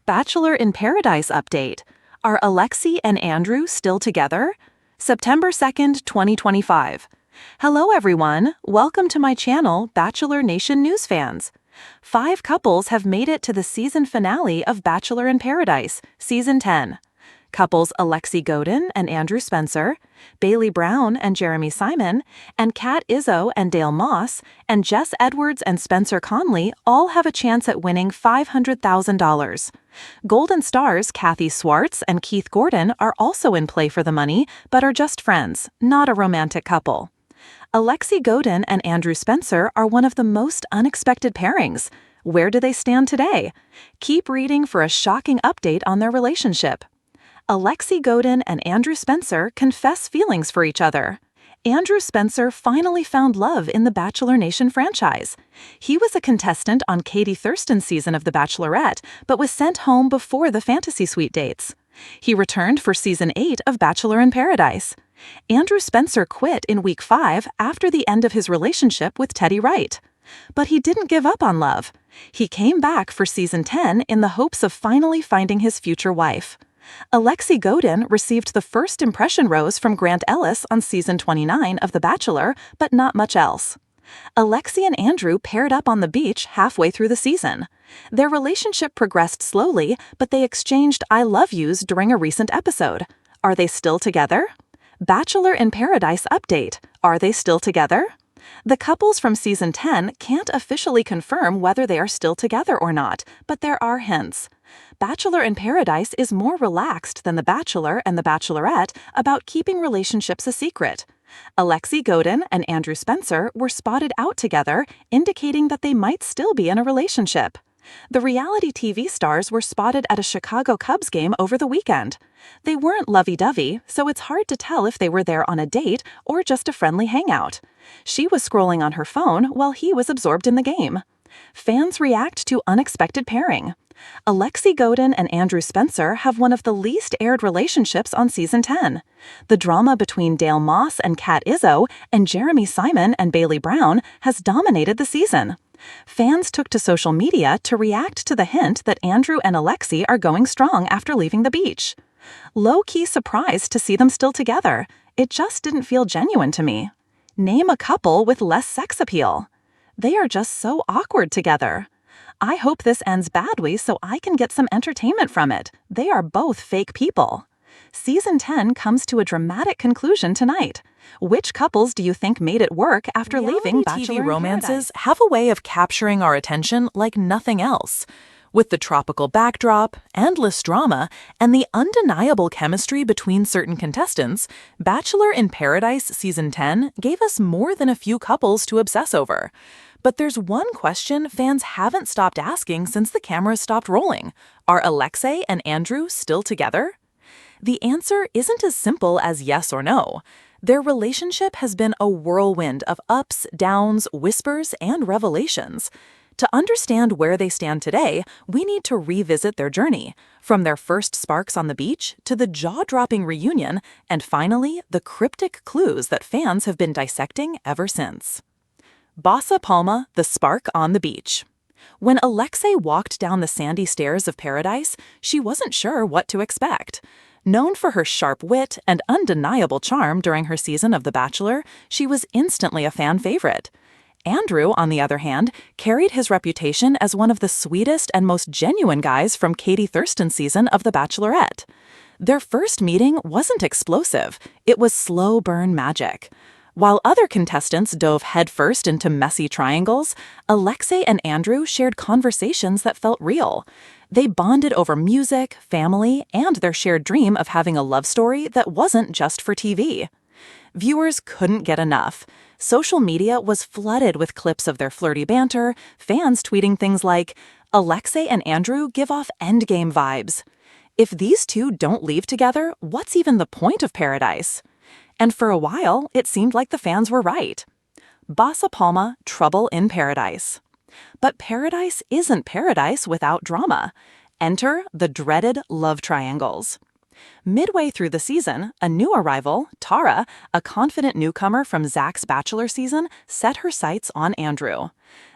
Bachelor in Paradise update. Are Alexe and Andrew still together? September 2nd, 2025. Hello everyone, welcome to my channel, Bachelor Nation News fans. 5 couples have made it to the season finale of Bachelor in Paradise, Season 10. Couples Alexe Godin and Andrew Spencer, Bailey Brown and Jeremy Simon, and Kat Izzo and Dale Moss, and Jess Edwards and Spencer Conley all have a chance at winning $500,000. Golden Stars Kathy Swartz and Keith Gordon are also in play for the money, but are just friends, not a romantic couple. Alexe Godin and Andrew Spencer are one of the most unexpected pairings. Where do they stand today? Keep reading for a shocking update on their relationship. Alexe Godin and Andrew Spencer confess feelings for each other. Andrew Spencer finally found love in the Bachelor Nation franchise. He was a contestant on Katie Thurston's season of The Bachelorette, but was sent home before the fantasy suite dates. He returned for Season 8 of Bachelor in Paradise. Andrew Spencer quit in Week 5 after the end of his relationship with Teddy Wright. But he didn't give up on love. He came back for Season 10 in the hopes of finally finding his future wife. Alexe Godin received the first impression rose from Grant Ellis on Season 29 of The Bachelor, but not much else. Alexe and Andrew paired up on the beach halfway through the season. Their relationship progressed slowly, but they exchanged I love yous during a recent episode. Are they still together? Bachelor in Paradise update. Are they still together? The couples from Season 10 can't officially confirm whether they are still together or not, but there are hints. Bachelor in Paradise is more relaxed than The Bachelor and The Bachelorette about keeping relationships a secret. Alexe Godin and Andrew Spencer were spotted out together, indicating that they might still be in a relationship. The reality TV stars were spotted at a Chicago Cubs game over the weekend. They weren't lovey-dovey, so it's hard to tell if they were there on a date or just a friendly hangout. She was scrolling on her phone while he was absorbed in the game. Fans react to unexpected pairing. Alexe Godin and Andrew Spencer have one of the least aired relationships on Season 10. The drama between Dale Moss and Kat Izzo and Jeremy Simon and Bailey Brown has dominated the season. Fans took to social media to react to the hint that Andrew and Alexe are going strong after leaving the beach. Low-key surprised to see them still together. It just didn't feel genuine to me. Name a couple with less sex appeal. They are just so awkward together. I hope this ends badly so I can get some entertainment from it. They are both fake people. Season 10 comes to a dramatic conclusion tonight. Which couples do you think made it work after leaving Bachelor in Paradise? TV romances have a way of capturing our attention like nothing else. With the tropical backdrop, endless drama, and the undeniable chemistry between certain contestants, Bachelor in Paradise Season 10 gave us more than a few couples to obsess over. But there's one question fans haven't stopped asking since the cameras stopped rolling. Are Alexe and Andrew still together? The answer isn't as simple as yes or no. Their relationship has been a whirlwind of ups, downs, whispers, and revelations. To understand where they stand today, we need to revisit their journey, from their first sparks on the beach to the jaw-dropping reunion, and finally, the cryptic clues that fans have been dissecting ever since. Bossa Palma, the spark on the beach. When Alexe walked down the sandy stairs of Paradise, she wasn't sure what to expect. Known for her sharp wit and undeniable charm during her season of The Bachelor, she was instantly a fan favorite. Andrew, on the other hand, carried his reputation as one of the sweetest and most genuine guys from Katie Thurston's season of The Bachelorette. Their first meeting wasn't explosive, it was slow burn magic. While other contestants dove headfirst into messy triangles, Alexe and Andrew shared conversations that felt real. They bonded over music, family, and their shared dream of having a love story that wasn't just for TV. Viewers couldn't get enough. Social media was flooded with clips of their flirty banter, fans tweeting things like, "Alexe and Andrew give off endgame vibes." If these two don't leave together, what's even the point of Paradise? And for a while, it seemed like the fans were right. Bossa Palma, trouble in paradise. But Paradise isn't Paradise without drama. Enter the dreaded love triangles. Midway through the season, a new arrival, Tara, a confident newcomer from Zach's Bachelor season, set her sights on Andrew.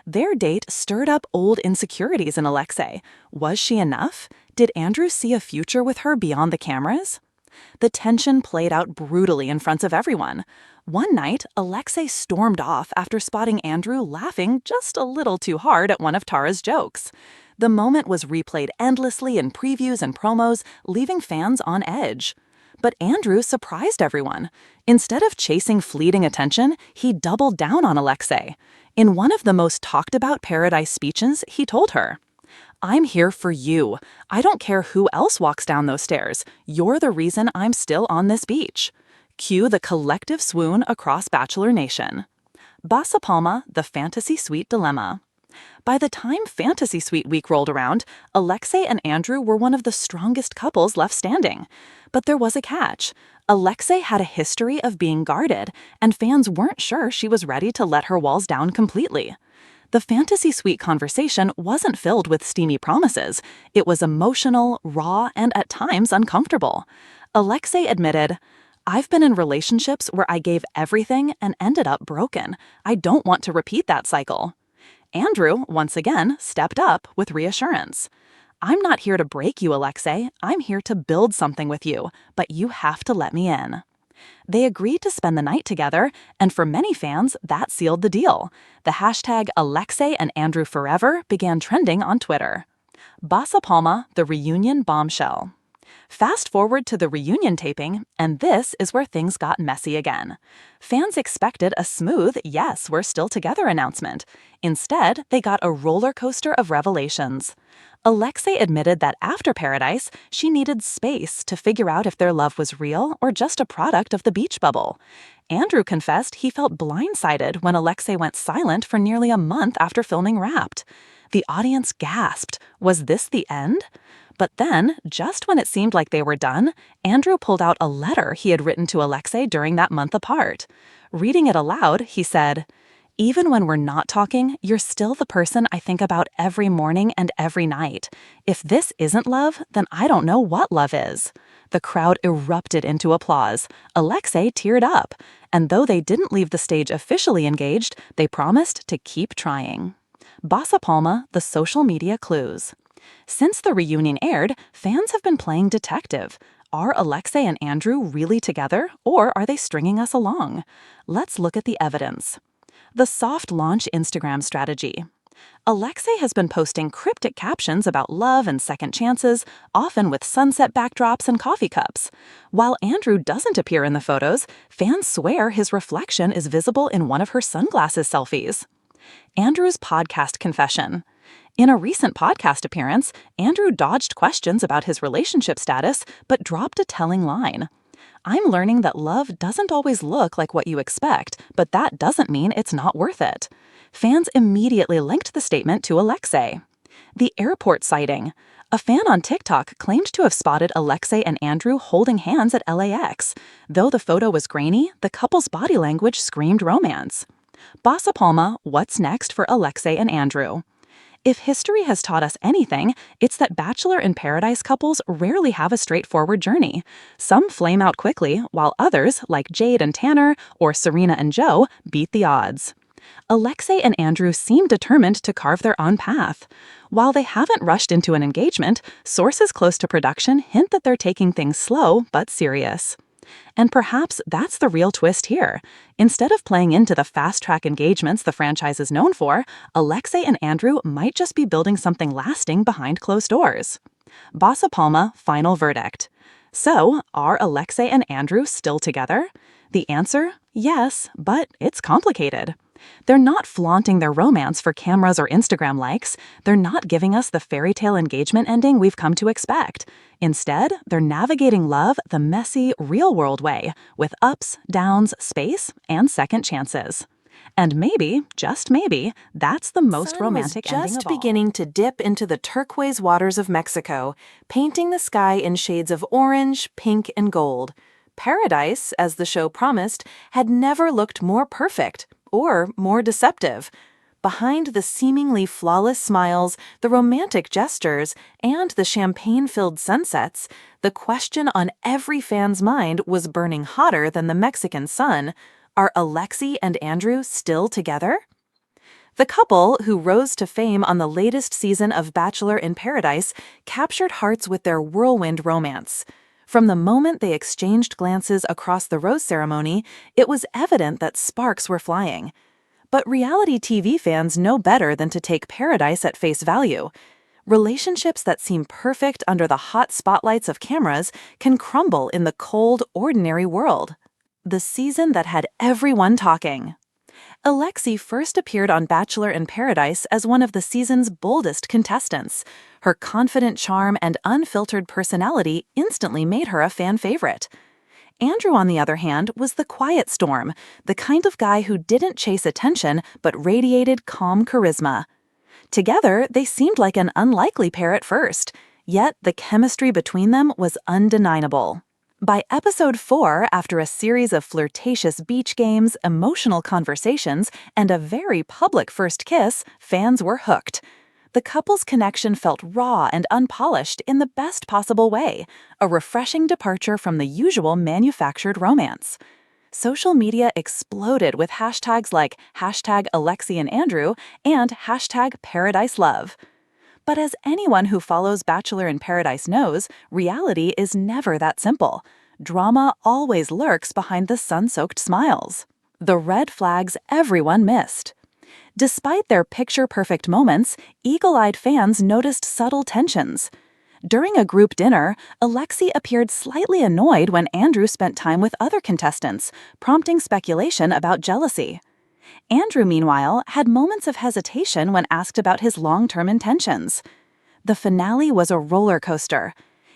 Their date stirred up old insecurities in Alexe. Was she enough? Did Andrew see a future with her beyond the cameras? The tension played out brutally in front of everyone. One night, Alexe stormed off after spotting Andrew laughing just a little too hard at one of Tara's jokes. The moment was replayed endlessly in previews and promos, leaving fans on edge. But Andrew surprised everyone. Instead of chasing fleeting attention, he doubled down on Alexe. In one of the most talked about Paradise speeches, he told her, "I'm here for you. I don't care who else walks down those stairs. You're the reason I'm still on this beach." Cue the collective swoon across Bachelor Nation. Basa Palma, the Fantasy Suite Dilemma. By the time Fantasy Suite week rolled around, Alexe and Andrew were one of the strongest couples left standing. But there was a catch. Alexe had a history of being guarded, and fans weren't sure she was ready to let her walls down completely. The Fantasy Suite conversation wasn't filled with steamy promises. It was emotional, raw, and at times uncomfortable. Alexe admitted, "I've been in relationships where I gave everything and ended up broken. I don't want to repeat that cycle." Andrew, once again, stepped up with reassurance. "I'm not here to break you, Alexe. I'm here to build something with you, but you have to let me in." They agreed to spend the night together, and for many fans, that sealed the deal. The hashtag Alexe and Andrew Forever began trending on Twitter. Basa Palma, the reunion bombshell. Fast forward to the reunion taping, and this is where things got messy again. Fans expected a smooth "yes, we're still together" announcement. Instead, they got a roller coaster of revelations. Alexe admitted that after Paradise, she needed space to figure out if their love was real or just a product of the beach bubble. Andrew confessed he felt blindsided when Alexe went silent for nearly a month after filming Wrapped. The audience gasped. Was this the end? But then, just when it seemed like they were done, Andrew pulled out a letter he had written to Alexe during that month apart. Reading it aloud, he said, "Even when we're not talking, you're still the person I think about every morning and every night. If this isn't love, then I don't know what love is." The crowd erupted into applause. Alexe teared up. And though they didn't leave the stage officially engaged, they promised to keep trying. Basa Palma, the social media clues. Since the reunion aired, fans have been playing detective. Are Alexe and Andrew really together, or are they stringing us along? Let's look at the evidence. The soft launch Instagram strategy. Alexe has been posting cryptic captions about love and second chances, often with sunset backdrops and coffee cups. While Andrew doesn't appear in the photos, fans swear his reflection is visible in one of her sunglasses selfies. Andrew's podcast confession. In a recent podcast appearance, Andrew dodged questions about his relationship status, but dropped a telling line. "I'm learning that love doesn't always look like what you expect, but that doesn't mean it's not worth it." Fans immediately linked the statement to Alexe. The airport sighting. A fan on TikTok claimed to have spotted Alexe and Andrew holding hands at LAX. Though the photo was grainy, the couple's body language screamed romance. Basa Palma, what's next for Alexe and Andrew? If history has taught us anything, it's that Bachelor in Paradise couples rarely have a straightforward journey. Some flame out quickly, while others, like Jade and Tanner or Serena and Joe, beat the odds. Alexe and Andrew seem determined to carve their own path. While they haven't rushed into an engagement, sources close to production hint that they're taking things slow but serious. And perhaps that's the real twist here. Instead of playing into the fast-track engagements the franchise is known for, Alexe and Andrew might just be building something lasting behind closed doors. Basa Palma, final verdict. So, are Alexe and Andrew still together? The answer? Yes, but it's complicated. They're not flaunting their romance for cameras or Instagram likes. They're not giving us the fairy tale engagement ending we've come to expect. Instead, they're navigating love the messy, real-world way, with ups, downs, space, and second chances. And maybe, just maybe, that's the most romantic ending of all. Just beginning to dip into the turquoise waters of Mexico, painting the sky in shades of orange, pink, and gold. Paradise, as the show promised, had never looked more perfect or more deceptive. Behind the seemingly flawless smiles, the romantic gestures, and the champagne-filled sunsets, the question on every fan's mind was burning hotter than the Mexican sun. Are Alexe and Andrew still together? The couple, who rose to fame on the latest season of Bachelor in Paradise, captured hearts with their whirlwind romance. From the moment they exchanged glances across the rose ceremony, it was evident that sparks were flying. But reality TV fans know better than to take Paradise at face value. Relationships that seem perfect under the hot spotlights of cameras can crumble in the cold, ordinary world. The season that had everyone talking. Alexe first appeared on Bachelor in Paradise as one of the season's boldest contestants. Her confident charm and unfiltered personality instantly made her a fan favorite. Andrew, on the other hand, was the quiet storm, the kind of guy who didn't chase attention but radiated calm charisma. Together, they seemed like an unlikely pair at first, yet the chemistry between them was undeniable. By episode 4, after a series of flirtatious beach games, emotional conversations, and a very public first kiss, fans were hooked. The couple's connection felt raw and unpolished in the best possible way, a refreshing departure from the usual manufactured romance. Social media exploded with hashtags like #AlexiandAndrew and #ParadiseLove. But as anyone who follows Bachelor in Paradise knows, reality is never that simple. Drama always lurks behind the sun-soaked smiles. The red flags everyone missed. Despite their picture-perfect moments, eagle-eyed fans noticed subtle tensions. During a group dinner, Alexe appeared slightly annoyed when Andrew spent time with other contestants, prompting speculation about jealousy. Andrew, meanwhile, had moments of hesitation when asked about his long-term intentions. The finale was a roller coaster.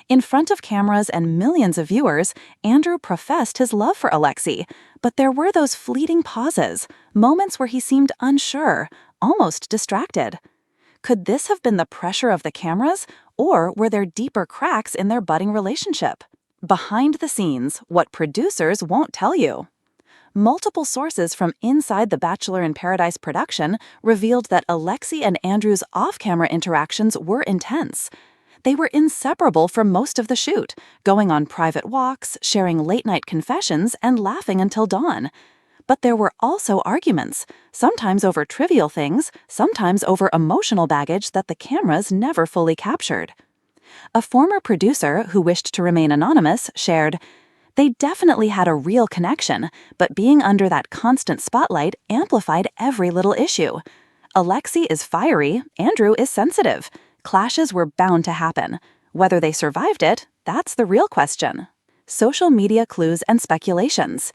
In front of cameras and millions of viewers, Andrew professed his love for Alexe, but there were those fleeting pauses, moments where he seemed unsure, almost distracted. Could this have been the pressure of the cameras, or were there deeper cracks in their budding relationship? Behind the scenes, what producers won't tell you. Multiple sources from inside the Bachelor in Paradise production revealed that Alexe and Andrew's off-camera interactions were intense. They were inseparable for most of the shoot, going on private walks, sharing late-night confessions, and laughing until dawn. But there were also arguments, sometimes over trivial things, sometimes over emotional baggage that the cameras never fully captured. A former producer, who wished to remain anonymous, shared, "They definitely had a real connection, but being under that constant spotlight amplified every little issue. Alexe is fiery, Andrew is sensitive. Clashes were bound to happen. Whether they survived it, that's the real question." Social media clues and speculations.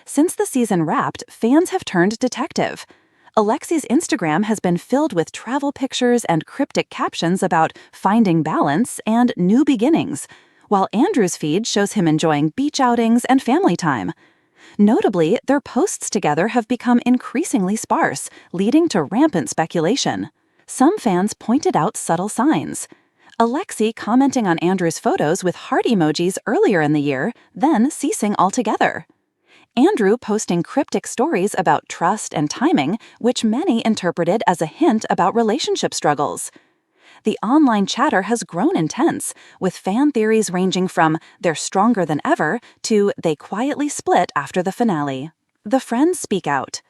Since the season wrapped, fans have turned detective. Alexe's Instagram has been filled with travel pictures and cryptic captions about finding balance and new beginnings, while Andrew's feed shows him enjoying beach outings and family time. Notably, their posts together have become increasingly sparse, leading to rampant speculation. Some fans pointed out subtle signs. Alexe commenting on Andrew's photos with heart emojis earlier in the year, then ceasing altogether. Andrew posting cryptic stories about trust and timing, which many interpreted as a hint about relationship struggles. The online chatter has grown intense, with fan theories ranging from "they're stronger than ever" to "they quietly split after the finale." The friends speak out.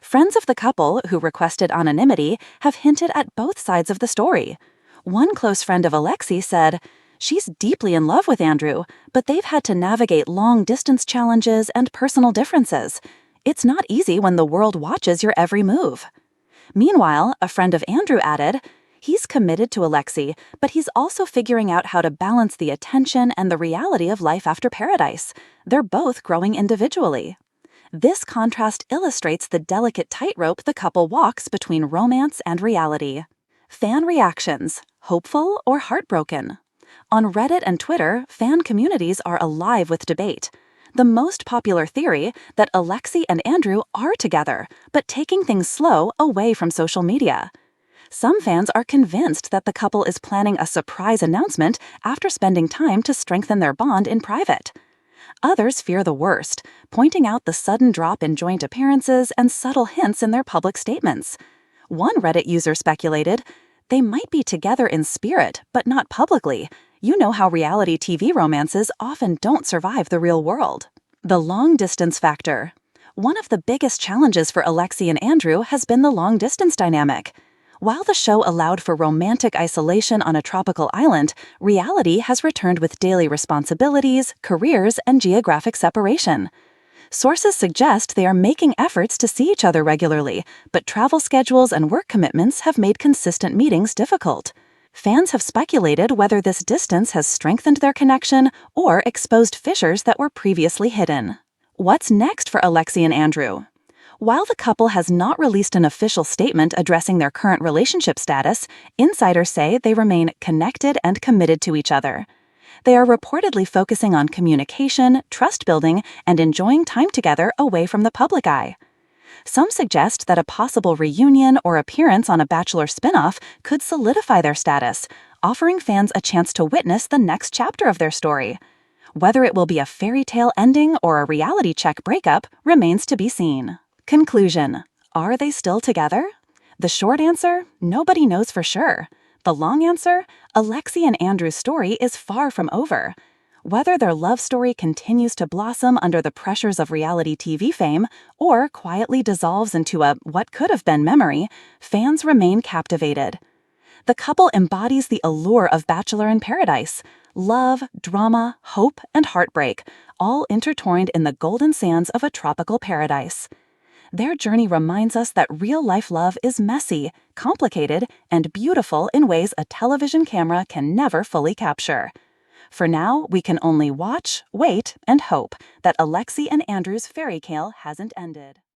Friends of the couple, who requested anonymity, have hinted at both sides of the story. One close friend of Alexe said, "She's deeply in love with Andrew, but they've had to navigate long-distance challenges and personal differences. It's not easy when the world watches your every move." Meanwhile, a friend of Andrew added, "He's committed to Alexe, but he's also figuring out how to balance the attention and the reality of life after Paradise. They're both growing individually." This contrast illustrates the delicate tightrope the couple walks between romance and reality. Fan reactions: hopeful or heartbroken? On Reddit and Twitter, fan communities are alive with debate. The most popular theory, that Alexe and Andrew are together, but taking things slow away from social media. Some fans are convinced that the couple is planning a surprise announcement after spending time to strengthen their bond in private. Others fear the worst, pointing out the sudden drop in joint appearances and subtle hints in their public statements. One Reddit user speculated, "They might be together in spirit, but not publicly. You know how reality TV romances often don't survive the real world." The long-distance factor. One of the biggest challenges for Alexe and Andrew has been the long-distance dynamic. While the show allowed for romantic isolation on a tropical island, reality has returned with daily responsibilities, careers, and geographic separation. Sources suggest they are making efforts to see each other regularly, but travel schedules and work commitments have made consistent meetings difficult. Fans have speculated whether this distance has strengthened their connection or exposed fissures that were previously hidden. What's next for Alexe and Andrew? While the couple has not released an official statement addressing their current relationship status, insiders say they remain connected and committed to each other. They are reportedly focusing on communication, trust building, and enjoying time together away from the public eye. Some suggest that a possible reunion or appearance on a Bachelor spinoff could solidify their status, offering fans a chance to witness the next chapter of their story. Whether it will be a fairy tale ending or a reality check breakup remains to be seen. Conclusion: are they still together? The short answer: nobody knows for sure. The long answer: Alexe and Andrew's story is far from over. Whether their love story continues to blossom under the pressures of reality TV fame or quietly dissolves into a what could have been memory, fans remain captivated. The couple embodies the allure of Bachelor in Paradise: love, drama, hope, and heartbreak, all intertwined in the golden sands of a tropical paradise. Their journey reminds us that real-life love is messy, complicated, and beautiful in ways a television camera can never fully capture. For now, we can only watch, wait, and hope that Alexe and Andrew's fairy tale hasn't ended.